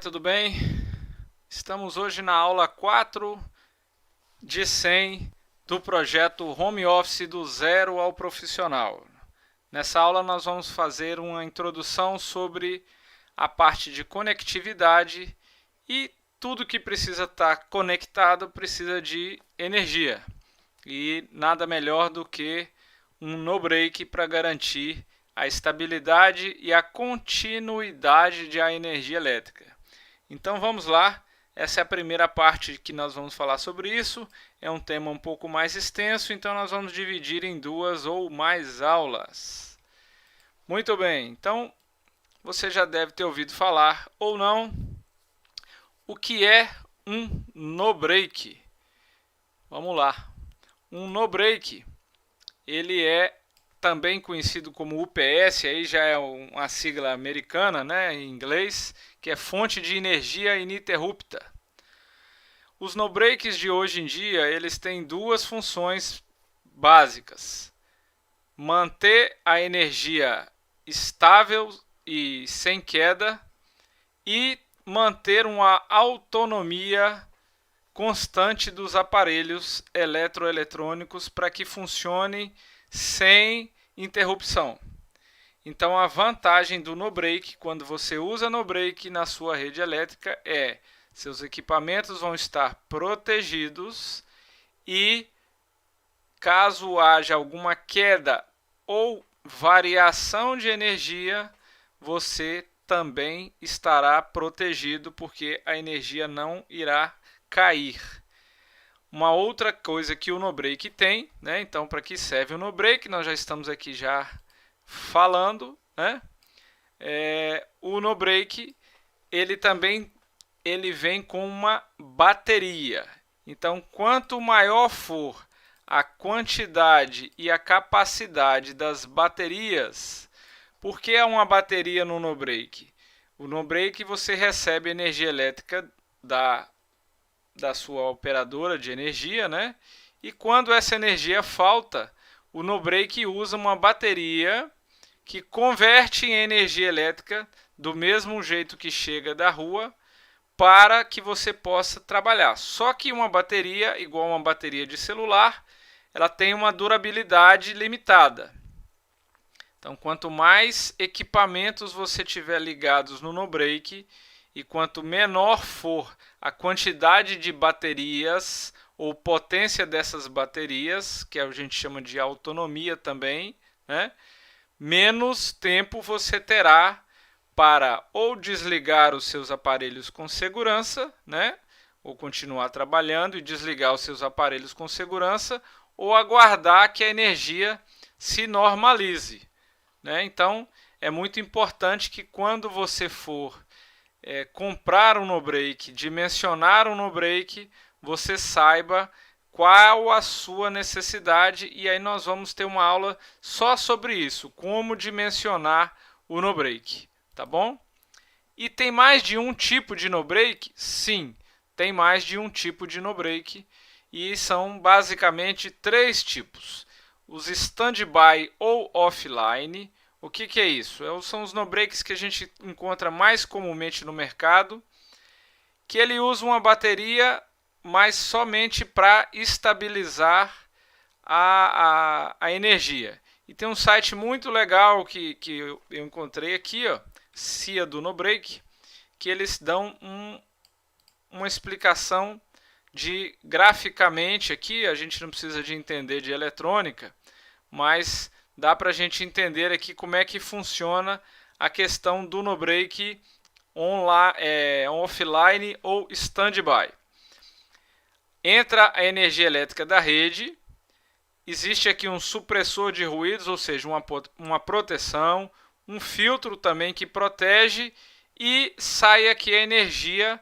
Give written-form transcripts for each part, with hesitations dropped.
Tudo bem? Estamos hoje na aula 4 de 100 do projeto Home Office do Zero ao Profissional. Nessa aula nós vamos fazer uma introdução sobre a parte de conectividade e tudo que precisa estar conectado precisa de energia. E nada melhor do que um no-break para garantir a estabilidade e a continuidade da energia elétrica. Então vamos lá, essa é a primeira parte que nós vamos falar sobre isso. É um tema um pouco mais extenso, então nós vamos dividir em 2 ou mais aulas. Muito bem, então você já deve ter ouvido falar ou não o que é um no-break. Vamos lá. Um no-break, ele é também conhecido como UPS, aí já é uma sigla americana, né, em inglês, que é fonte de energia ininterrupta. Os no-breaks de hoje em dia, eles têm duas funções básicas: manter a energia estável e sem queda e manter uma autonomia constante dos aparelhos eletroeletrônicos para que funcionem sem interrupção. Então a vantagem do no-break, quando você usa no-break na sua rede elétrica, é seus equipamentos vão estar protegidos e caso haja alguma queda ou variação de energia, você também estará protegido porque a energia não irá cair. Uma outra coisa que o no-break tem, né? Então, para que serve o no-break? Nós já estamos aqui já falando, né? O no-break ele também vem com uma bateria. Então, quanto maior for a quantidade e a capacidade das baterias, por que é uma bateria no no-break? O no-break você recebe energia elétrica da sua operadora de energia, né? E quando essa energia falta, o no-break usa uma bateria que converte em energia elétrica do mesmo jeito que chega da rua para que você possa trabalhar. Só que uma bateria, igual uma bateria de celular, ela tem uma durabilidade limitada. Então, quanto mais equipamentos você tiver ligados no no-break e quanto menor for a quantidade de baterias ou potência dessas baterias, que a gente chama de autonomia também, né? Menos tempo você terá para ou desligar os seus aparelhos com segurança, né? Ou continuar trabalhando e desligar os seus aparelhos com segurança, ou aguardar que a energia se normalize, né? Então, é muito importante que quando você for comprar um no-break, dimensionar um no-break, você saiba qual a sua necessidade, e aí nós vamos ter uma aula só sobre isso, como dimensionar o no-break, tá bom? E tem mais de um tipo de no-break? Sim, tem mais de um tipo de no-break, e são basicamente 3 tipos: os standby ou offline. O que é isso? São os no-breaks que a gente encontra mais comumente no mercado, que ele usa uma bateria, mas somente para estabilizar a energia. E tem um site muito legal que eu encontrei aqui, ó, CIA do no-break, que eles dão uma explicação de graficamente aqui. A gente não precisa de entender de eletrônica, mas dá para a gente entender aqui como é que funciona a questão do no-break offline ou standby. Entra a energia elétrica da rede, existe aqui um supressor de ruídos, ou seja, uma proteção, um filtro também que protege, e sai aqui a energia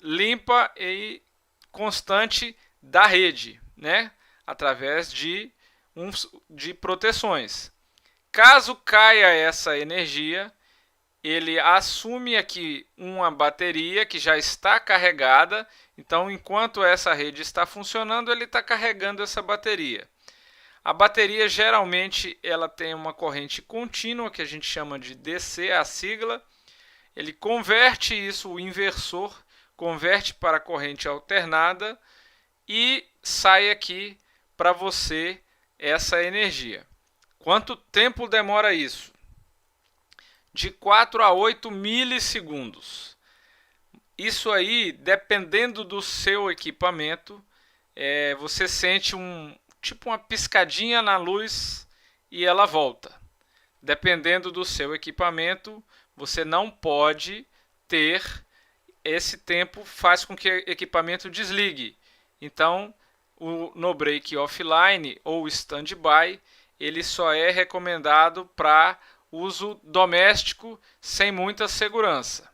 limpa e constante da rede, né? Através de proteções. Caso caia essa energia, ele assume aqui uma bateria que já está carregada. Então, enquanto essa rede está funcionando, ele está carregando essa bateria. A bateria geralmente ela tem uma corrente contínua, que a gente chama de DC, a sigla. ele converte isso, o inversor converte para corrente alternada e sai aqui para você essa energia. Quanto tempo demora isso? De 4 a 8 milissegundos. Isso aí, dependendo do seu equipamento, você sente tipo uma piscadinha na luz e ela volta. Dependendo do seu equipamento, você não pode ter esse tempo, faz com que o equipamento desligue. Então, o no break offline ou standby, ele só é recomendado para uso doméstico sem muita segurança.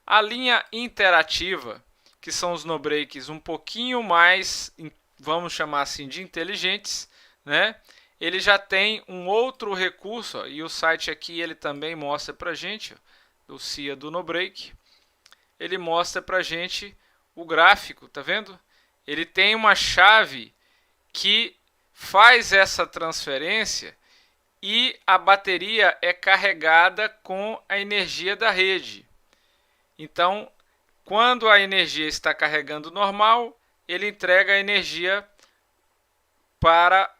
A linha interativa, que são os no breaks um pouquinho mais, vamos chamar assim, de inteligentes, né? Ele já tem um outro recurso, ó, e o site aqui ele também mostra para a gente, ó, o CIA do no break. Ele mostra para a gente o gráfico, tá vendo? Ele tem uma chave que faz essa transferência e a bateria é carregada com a energia da rede. Então, quando a energia está carregando normal, ele entrega a energia para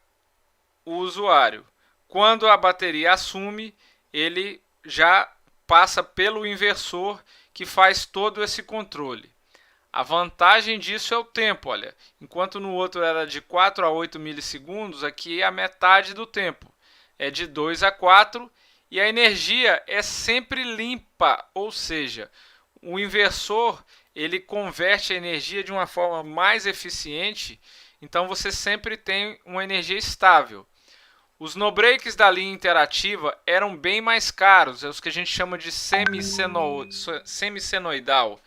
o usuário. Quando a bateria assume, ele já passa pelo inversor que faz todo esse controle. A vantagem disso é o tempo, olha. Enquanto no outro era de 4 a 8 milissegundos, aqui é a metade do tempo. É de 2 a 4 e a energia é sempre limpa, ou seja, o inversor ele converte a energia de uma forma mais eficiente, então você sempre tem uma energia estável. Os no breaks da linha interativa eram bem mais caros, é os que a gente chama de semissenoidal.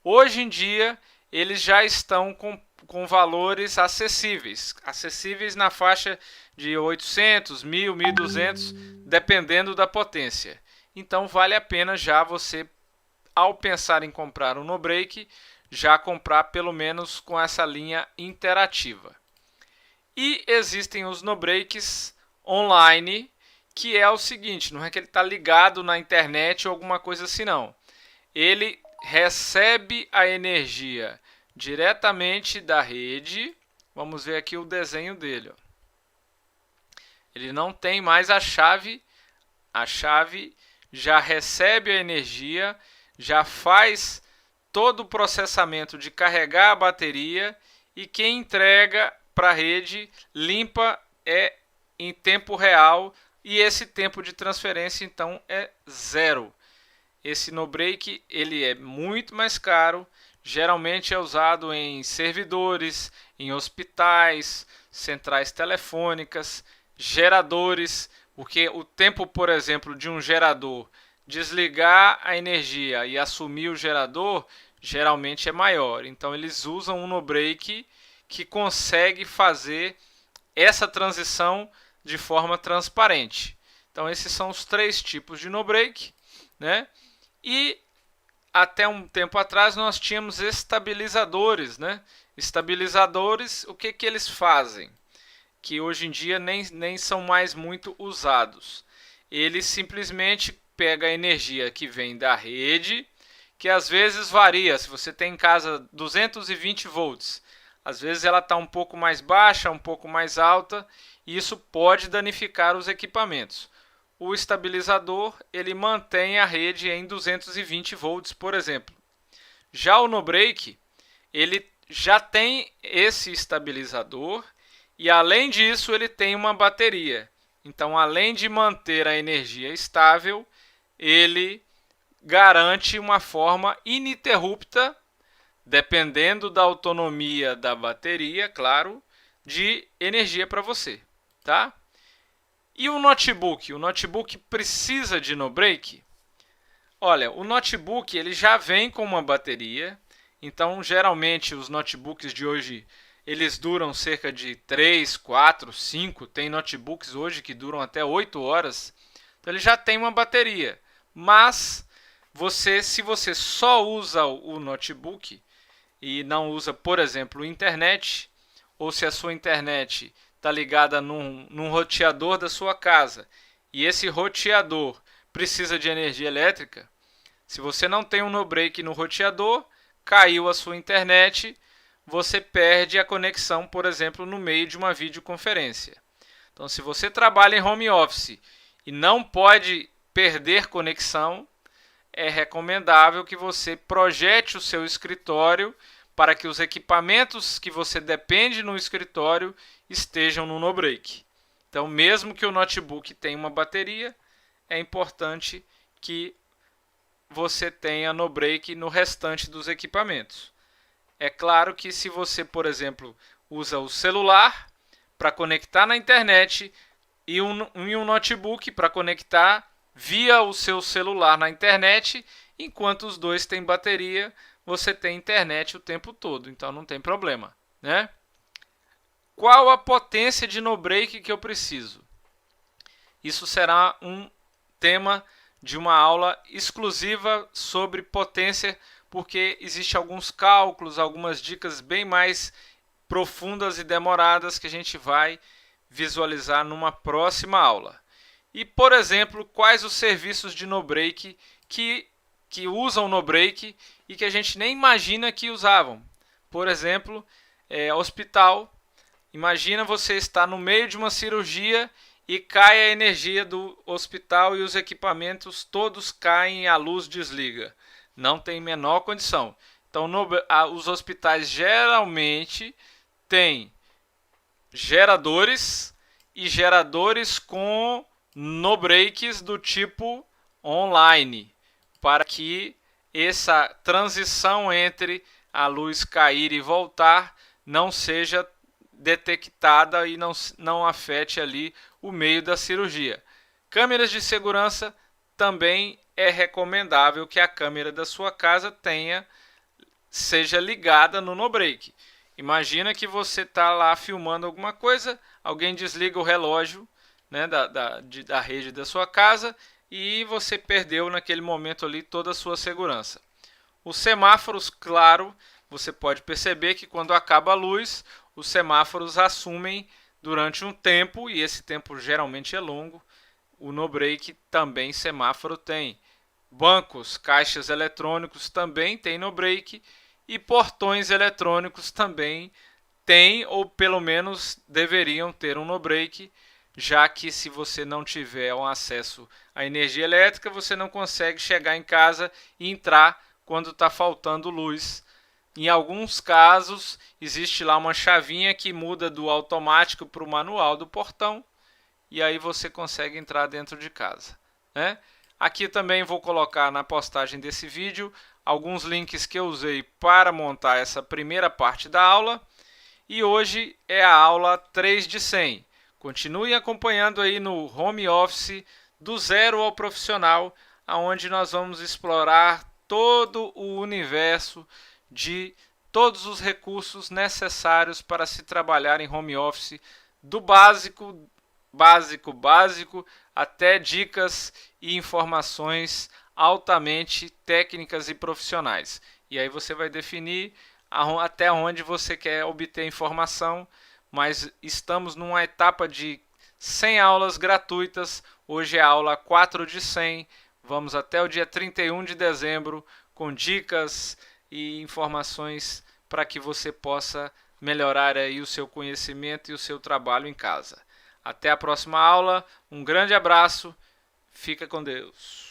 Hoje em dia, eles já estão com valores acessíveis na faixa de 800, 1000, 1200, dependendo da potência. Então, vale a pena já você, ao pensar em comprar um no break, já comprar pelo menos com essa linha interativa. E existem os no breaks online, que é o seguinte, não é que ele está ligado na internet ou alguma coisa assim, não. Ele recebe a energia diretamente da rede. Vamos ver aqui o desenho dele, ó. Ele não tem mais a chave já recebe a energia, já faz todo o processamento de carregar a bateria e quem entrega para a rede limpa é em tempo real e esse tempo de transferência então é zero. Esse no break ele é muito mais caro, geralmente é usado em servidores, em hospitais, centrais telefônicas, geradores, porque o tempo, por exemplo, de um gerador desligar a energia e assumir o gerador geralmente é maior. Então eles usam um no break que consegue fazer essa transição de forma transparente. Então esses são os três tipos de no break, né? E até um tempo atrás nós tínhamos estabilizadores, né? Estabilizadores, o que eles fazem? Que hoje em dia nem são mais muito usados. Eles simplesmente pegam a energia que vem da rede, que às vezes varia. Se você tem em casa 220 volts, às vezes ela está um pouco mais baixa, um pouco mais alta, e isso pode danificar os equipamentos. O estabilizador ele mantém a rede em 220 volts, por exemplo. Já o no break, ele já tem esse estabilizador e além disso ele tem uma bateria. Então, além de manter a energia estável, ele garante uma forma ininterrupta, dependendo da autonomia da bateria, claro, de energia para você, tá? E o notebook? O notebook precisa de no break? Olha, o notebook ele já vem com uma bateria, então geralmente os notebooks de hoje eles duram cerca de 3, 4, 5, tem notebooks hoje que duram até 8 horas, então ele já tem uma bateria, mas se você só usa o notebook e não usa, por exemplo, internet, ou se a sua internet está ligada num roteador da sua casa e esse roteador precisa de energia elétrica, Se você não tem um no-break no roteador, caiu a sua internet, você perde a conexão, por exemplo, no meio de uma videoconferência. Então, se você trabalha em home office e não pode perder conexão, é recomendável que você projete o seu escritório para que os equipamentos que você depende no escritório estejam no no-break. Então, mesmo que o notebook tenha uma bateria, é importante que você tenha no-break no restante dos equipamentos. É claro que se você, por exemplo, usa o celular para conectar na internet e um notebook para conectar via o seu celular na internet, enquanto os dois têm bateria, você tem internet o tempo todo, então não tem problema, né? Qual a potência de no-break que eu preciso? Isso será um tema de uma aula exclusiva sobre potência, porque existem alguns cálculos, algumas dicas bem mais profundas e demoradas que a gente vai visualizar numa próxima aula. E, por exemplo, quais os serviços de no-break que usam no-break e que a gente nem imagina que usavam. Por exemplo, hospital. Imagina você estar no meio de uma cirurgia e cai a energia do hospital e os equipamentos todos caem e a luz desliga. Não tem menor condição. Então, os hospitais geralmente têm geradores e geradores com no-breaks do tipo online, para que essa transição entre a luz cair e voltar não seja detectada e não afete ali o meio da cirurgia. Câmeras de segurança, também é recomendável que a câmera da sua casa seja ligada no no-break. Imagina que você está lá filmando alguma coisa, alguém desliga o relógio, né, da rede da sua casa e você perdeu naquele momento ali toda a sua segurança. Os semáforos, claro, você pode perceber que quando acaba a luz, os semáforos assumem durante um tempo, e esse tempo geralmente é longo. O no-break também semáforo tem. Bancos, caixas eletrônicos também tem no-break, e portões eletrônicos também tem, ou pelo menos deveriam ter um no-break, já que se você não tiver um acesso à energia elétrica, você não consegue chegar em casa e entrar quando está faltando luz. Em alguns casos, existe lá uma chavinha que muda do automático para o manual do portão, e aí você consegue entrar dentro de casa, né? Aqui também vou colocar na postagem desse vídeo alguns links que eu usei para montar essa primeira parte da aula. E hoje é a aula 3 de 100. Continue acompanhando aí no Home Office do zero ao profissional, onde nós vamos explorar todo o universo de todos os recursos necessários para se trabalhar em home office, do básico, até dicas e informações altamente técnicas e profissionais. E aí você vai definir até onde você quer obter informação, mas estamos numa etapa de 100 aulas gratuitas. Hoje é a aula 4 de 100. Vamos até o dia 31 de dezembro com dicas e informações para que você possa melhorar aí o seu conhecimento e o seu trabalho em casa. Até a próxima aula, um grande abraço, fica com Deus.